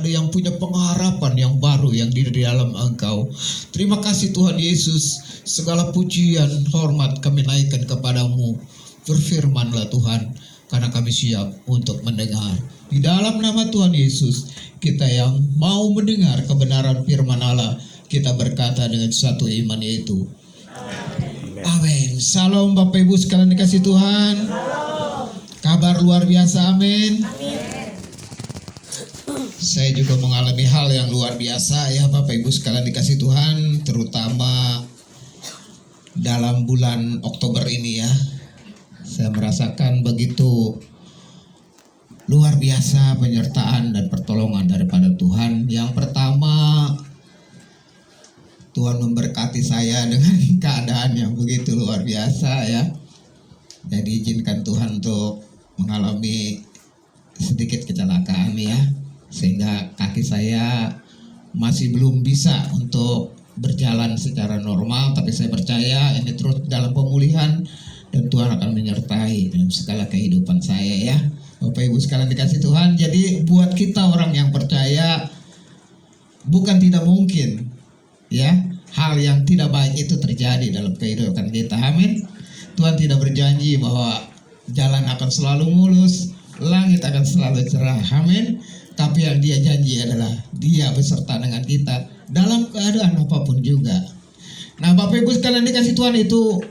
ada yang punya pengharapan yang baru yang di dalam Engkau. Terima kasih Tuhan Yesus, segala pujian, hormat kami naikkan kepadamu. Berfirmanlah Tuhan, karena kami siap untuk mendengar. Di dalam nama Tuhan Yesus, kita yang mau mendengar kebenaran firman Allah, kita berkata dengan satu iman, yaitu amin. Salam Bapak Ibu sekalian dikasih Tuhan. Kabar luar biasa, amin. Saya juga mengalami hal yang luar biasa ya Bapak Ibu sekalian dikasih Tuhan, terutama dalam bulan Oktober ini ya. Saya merasakan begitu luar biasa penyertaan dan pertolongan daripada Tuhan. Yang pertama, Tuhan memberkati saya dengan keadaan yang begitu luar biasa ya. Jadi izinkan Tuhan untuk mengalami sedikit kecelakaan ya, sehingga kaki saya masih belum bisa untuk berjalan secara normal, tapi saya percaya ini terus dalam pemulihan dan Tuhan akan menyertai dalam segala kehidupan saya ya. Bapak Ibu sekalian dikasih Tuhan, jadi buat kita orang yang percaya bukan tidak mungkin ya hal yang tidak baik itu terjadi dalam kehidupan kita, amin. Tuhan tidak berjanji bahwa jalan akan selalu mulus, langit akan selalu cerah, amin. Tapi yang dia janji adalah dia beserta dengan kita dalam keadaan apapun juga. Nah Bapak Ibu sekalian dikasih Tuhan, itu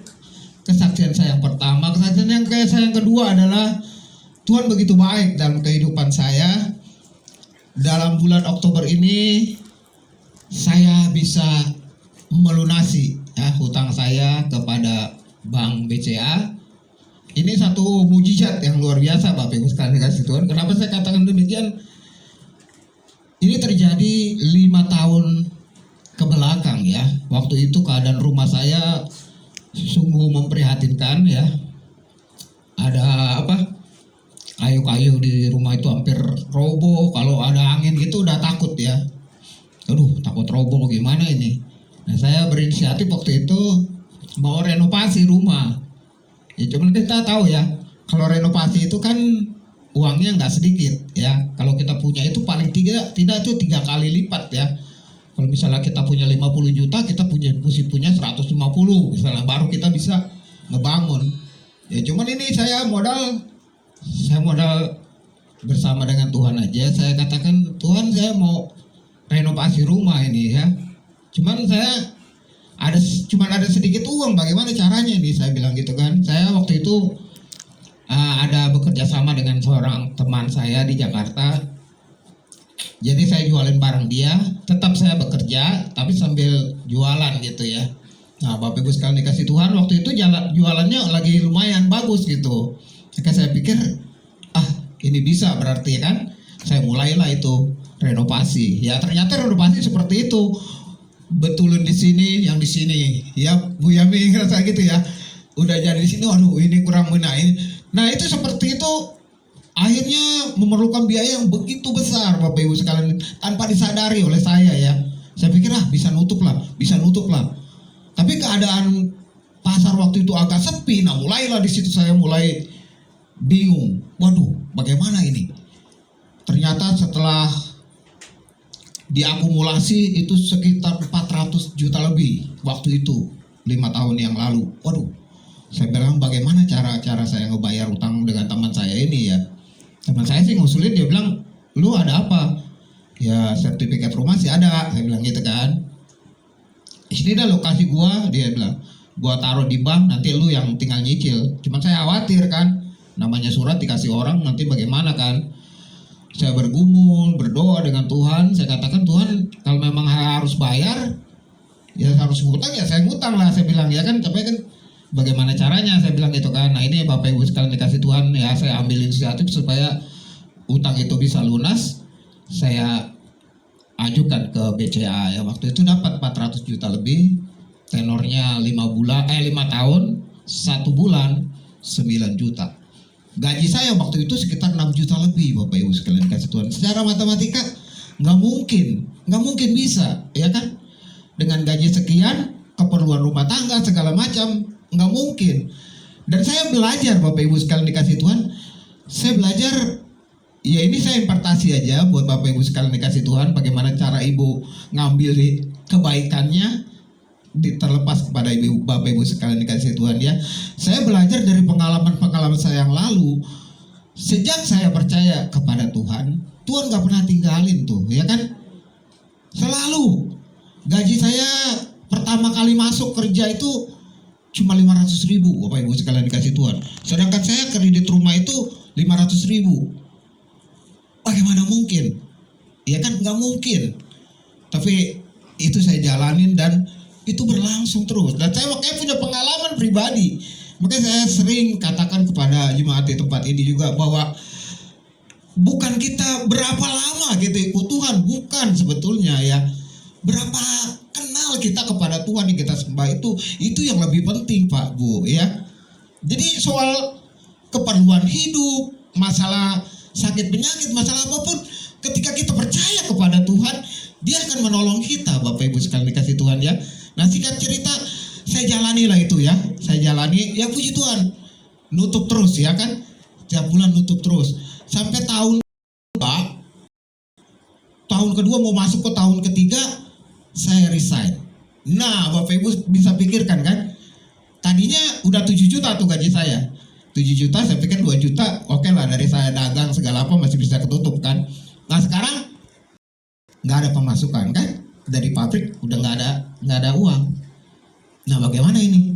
kesaksian saya yang pertama. Kesaksian yang kedua adalah Tuhan begitu baik dalam kehidupan saya. Dalam bulan Oktober ini saya bisa melunasi ya, hutang saya kepada Bank BCA. Ini satu mujizat yang luar biasa Bapak Ibu sekalian dikasih Tuhan. Kenapa saya katakan demikian? Ini terjadi 5 tahun ke belakang ya. Waktu itu keadaan rumah saya sungguh memprihatinkan ya. Ada kayu-kayu di rumah itu hampir roboh. Kalau ada angin gitu udah takut ya. Aduh, takut roboh gimana ini. Nah saya berinisiatif waktu itu mau renovasi rumah. Ya cuman kita tahu ya, kalau renovasi itu kan uangnya nggak sedikit ya. Kalau kita punya itu paling tidak itu 3 kali lipat ya. Kalau misalnya kita punya 50 juta, kita mesti punya 150 misalnya, baru kita bisa ngebangun. Ya cuman ini saya modal bersama dengan Tuhan aja. Saya katakan, Tuhan saya mau renovasi rumah ini ya. Cuman saya ada sedikit uang, bagaimana caranya nih, saya bilang gitu kan. Saya waktu itu ada bekerja sama dengan seorang teman saya di Jakarta. Jadi saya jualin barang dia, tetap saya bekerja tapi sambil jualan gitu ya. Nah Bapak Ibu sekalian dikasih Tuhan, waktu itu jualannya lagi lumayan bagus gitu. Maka saya pikir ini bisa berarti kan. Saya mulailah itu renovasi. Ya ternyata renovasi seperti itu. Betulin di sini, yang di sini. Ya Bu Yami ngerasa gitu ya. Udah jadi di sini, waduh ini kurang menaik. Nah itu seperti itu, akhirnya memerlukan biaya yang begitu besar Bapak Ibu sekalian, tanpa disadari oleh saya ya. Saya pikir bisa nutup lah. Tapi keadaan pasar waktu itu agak sepi. Nah mulailah di situ saya mulai bingung. Waduh bagaimana ini? Ternyata setelah diakumulasi itu sekitar 400 juta lebih waktu itu, 5 tahun yang lalu. Waduh, saya bilang bagaimana cara saya ngebayar utang dengan teman saya ini ya. Teman saya sih ngusulin, dia bilang, lu ada apa? Ya sertifikat rumah sih ada, saya bilang gitu kan. Ini dah lokasi gua, dia bilang, gua taruh di bank, nanti lu yang tinggal nyicil. Cuman saya khawatir kan, namanya surat dikasih orang, nanti bagaimana kan. Saya bergumul, berdoa dengan Tuhan. Saya katakan, Tuhan kalau memang harus bayar, ya harus ngutang, ya saya ngutang lah. Saya bilang, ya kan, tapi kan bagaimana caranya, saya bilang gitu kan. Nah ini Bapak Ibu sekalian dikasih Tuhan, ya saya ambil inisiatif supaya utang itu bisa lunas. Saya ajukan ke BCA ya, waktu itu dapat 400 juta lebih. Tenornya 5 tahun, 1 bulan 9 juta. Gaji saya waktu itu sekitar 6 juta lebih Bapak Ibu sekalian kasih Tuhan. Secara matematika nggak mungkin bisa ya kan. Dengan gaji sekian, keperluan rumah tangga segala macam, nggak mungkin. Dan saya belajar Bapak Ibu sekalian dikasih Tuhan, saya belajar Ya ini saya impartasi aja buat Bapak Ibu sekalian dikasih Tuhan, bagaimana cara Ibu ngambil kebaikannya terlepas kepada Ibu Bapak Ibu sekalian dikasih Tuhan ya. Saya belajar dari pengalaman-pengalaman saya yang lalu. Sejak saya percaya kepada Tuhan, Tuhan gak pernah tinggalin tuh, ya kan? Selalu. Gaji saya pertama kali masuk kerja itu cuma 500.000, Bapak Ibu sekalian dikasih Tuhan. Sedangkan saya kredit rumah itu 500.000. Bagaimana mungkin? Ya kan nggak mungkin. Tapi itu saya jalanin dan itu berlangsung terus. Dan saya makanya punya pengalaman pribadi. Makanya saya sering katakan kepada jemaat di tempat ini juga bahwa bukan kita berapa lama gitu ikut Tuhan, bukan sebetulnya ya. Berapa kenal kita kepada Tuhan yang kita sembah itu yang lebih penting Pak Bu ya. Jadi soal keperluan hidup, masalah sakit penyakit, masalah apapun, ketika kita percaya kepada Tuhan, Dia akan menolong kita Bapak Ibu sekalian dikasih Tuhan ya. Nah singkat cerita, saya jalani lah itu ya. Saya jalani, ya puji Tuhan, nutup terus ya kan. Setiap bulan nutup terus. Sampai tahun kedua mau masuk ke tahun ketiga, saya resign. Nah Bapak Ibu bisa pikirkan kan, tadinya udah 7 juta tuh gaji saya. 7 juta, saya pikir 2 juta, oke lah dari saya dagang segala apa masih bisa ketutup kan. Nah sekarang nggak ada pemasukan kan, dari pabrik udah nggak ada uang. Nah bagaimana ini?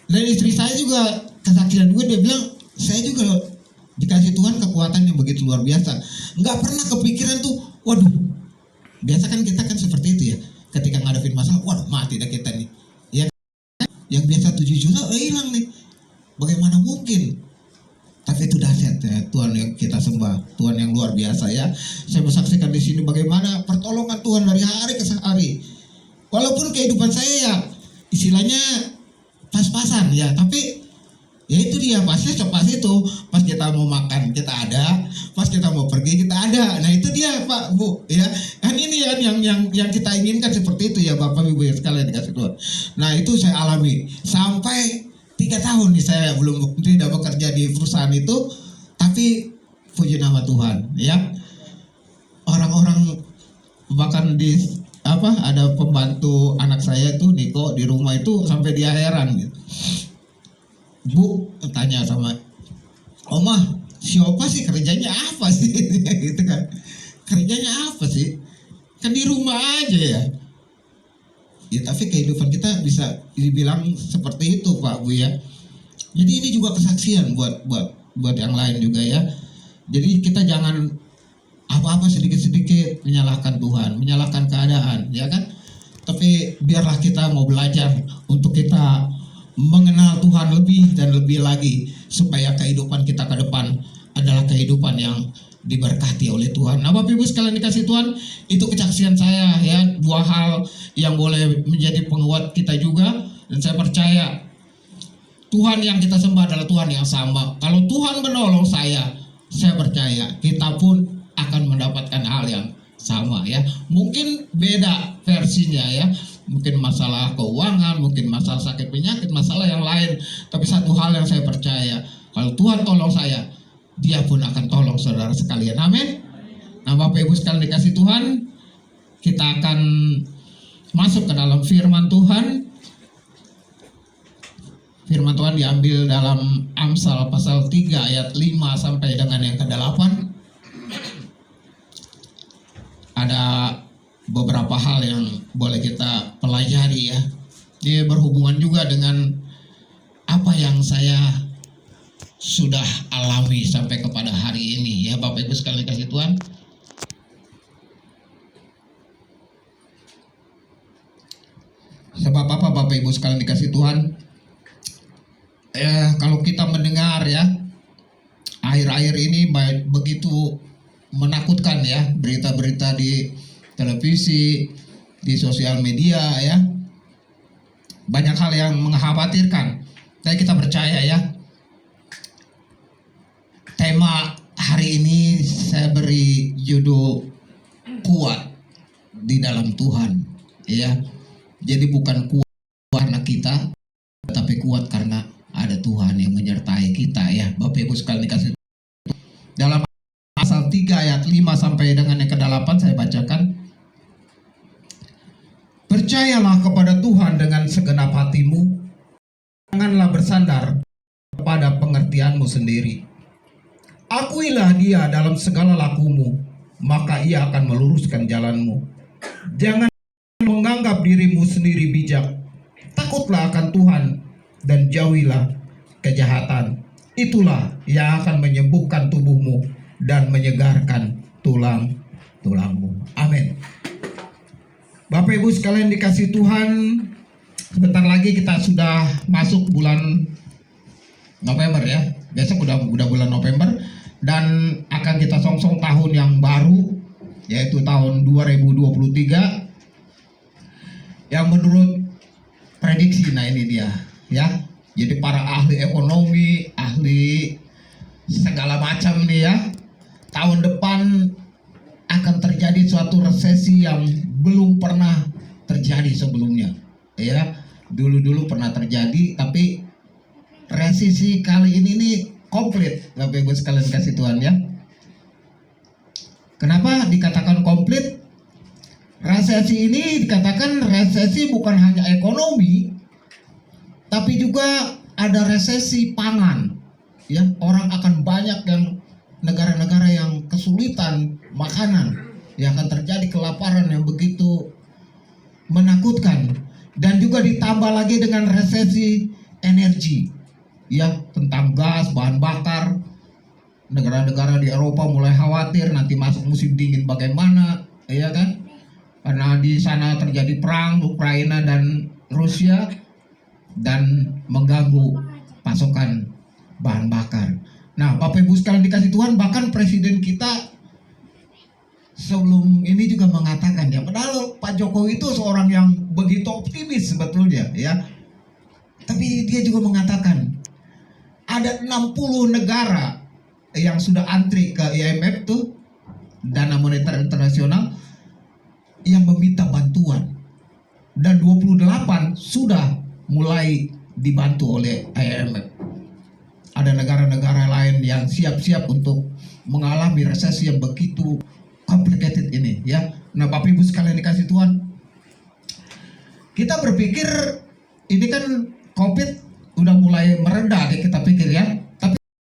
Dan istri saya juga kesaksian gue, dia bilang saya juga dikasih Tuhan kekuatan yang begitu luar biasa. Nggak pernah kepikiran tuh, waduh, biasa kan kita kan seperti itu ya. Ketika ngadepin masalah, waduh mati dah kita nih. Ya, yang biasa 7 juta hilang nih. Bagaimana mungkin? Tapi itu dahsyat ya, Tuhan yang kita sembah, Tuhan yang luar biasa ya. Saya menyaksikan di sini bagaimana pertolongan Tuhan dari hari ke hari. Walaupun kehidupan saya ya istilahnya pas-pasan ya, tapi ya itu dia pasnya pas itu. Pas kita mau makan kita ada, pas kita mau pergi kita ada. Nah itu dia Pak Bu ya. Kan ini ya yang kita inginkan seperti itu ya Bapak Ibu sekalian dikasih Tuhan. Nah itu saya alami sampai 3 tahun nih saya belum tidak bekerja di perusahaan itu, tapi puji nama Tuhan ya. Orang-orang bahkan di ada pembantu anak saya itu Niko di rumah itu sampai dia heran gitu. Bu tanya sama Oma, siapa sih kerjanya apa sih gitu kan, kerjanya apa sih, kan di rumah aja ya. Ya tapi kehidupan kita bisa dibilang seperti itu Pak Bu ya. Jadi ini juga kesaksian buat yang lain juga ya. Jadi kita jangan apa-apa sedikit-sedikit menyalahkan Tuhan, menyalahkan keadaan ya kan. Tapi biarlah kita mau belajar untuk kita mengenal Tuhan lebih dan lebih lagi, supaya kehidupan kita ke depan adalah kehidupan yang diberkati oleh Tuhan. Nah Bapak Ibu sekalian dikasih Tuhan, itu kesaksian saya ya, 2 hal yang boleh menjadi penguat kita juga. Dan saya percaya Tuhan yang kita sembah adalah Tuhan yang sama. Kalau Tuhan menolong saya percaya kita pun akan mendapatkan hal yang sama ya. Mungkin beda versinya ya, mungkin masalah keuangan, mungkin masalah sakit penyakit, masalah yang lain. Tapi satu hal yang saya percaya, kalau Tuhan tolong saya, Dia pun akan tolong saudara sekalian. Amin. Nah Bapak Ibu sekalian dikasih Tuhan, kita akan masuk ke dalam firman Tuhan. Firman Tuhan diambil dalam Amsal pasal 3 ayat 5 sampai dengan yang ke-8. Ada beberapa hal yang boleh kita pelajari ya. Dia berhubungan juga dengan apa yang saya sudah alami sampai kepada hari ini ya Bapak Ibu sekalian dikasih Tuhan. Sebab apa Bapak Ibu sekalian dikasih Tuhan? Kalau kita mendengar ya, akhir-akhir ini begitu menakutkan ya, berita-berita di televisi, di sosial media ya, banyak hal yang mengkhawatirkan. Tapi kita percaya ya, tema hari ini saya beri judul kuat di dalam Tuhan ya. Jadi bukan kuat karena kita, tapi kuat karena ada Tuhan yang menyertai kita ya Bapak Ibu sekalian dikasih dalam sampai dengan yang ke-8 saya bacakan. Percayalah kepada Tuhan dengan segenap hatimu, janganlah bersandar pada pengertianmu sendiri. Akuilah Dia dalam segala lakumu, maka Ia akan meluruskan jalanmu. Jangan menganggap dirimu sendiri bijak. Takutlah akan Tuhan dan jauhilah kejahatan. Itulah yang akan menyembuhkan tubuhmu dan menyegarkan tulang-tulangmu. Amin. Bapak Ibu sekalian dikasih Tuhan, sebentar lagi kita sudah masuk bulan November ya. Besok udah bulan November dan akan kita songsong tahun yang baru, yaitu tahun 2023 yang menurut prediksi. Nah ini dia ya. Jadi para ahli ekonomi, ahli segala macam nih ya, tahun depan akan terjadi suatu resesi yang belum pernah terjadi sebelumnya ya. Dulu pernah terjadi, tapi resesi kali ini nih komplit. Bapak Ibu sekalian kasih Tuhan ya. Kenapa dikatakan komplit? Resesi ini dikatakan resesi bukan hanya ekonomi, tapi juga ada resesi pangan ya. Orang akan banyak yang negara-negara yang kesulitan makanan, yang akan terjadi kelaparan yang begitu menakutkan. Dan juga ditambah lagi dengan resesi energi ya, tentang gas, bahan bakar. Negara-negara di Eropa mulai khawatir nanti masuk musim dingin bagaimana ya kan, karena di sana terjadi perang Ukraina dan Rusia dan mengganggu pasokan bahan bakar. Nah, Bapak Ibu sekalian dikasih Tuhan, bahkan presiden kita sebelum ini juga mengatakan ya, padahal Pak Jokowi itu seorang yang begitu optimis sebetulnya ya. Tapi dia juga mengatakan ada 60 negara yang sudah antri ke IMF tuh, Dana Moneter Internasional, yang meminta bantuan. Dan 28 sudah mulai dibantu oleh IMF. Ada negara-negara lain yang siap-siap untuk mengalami resesi yang begitu complicated ini ya. Nah, Bapak Ibu sekalian dikasih Tuhan, kita berpikir ini kan COVID udah mulai mereda deh, kita pikir ya.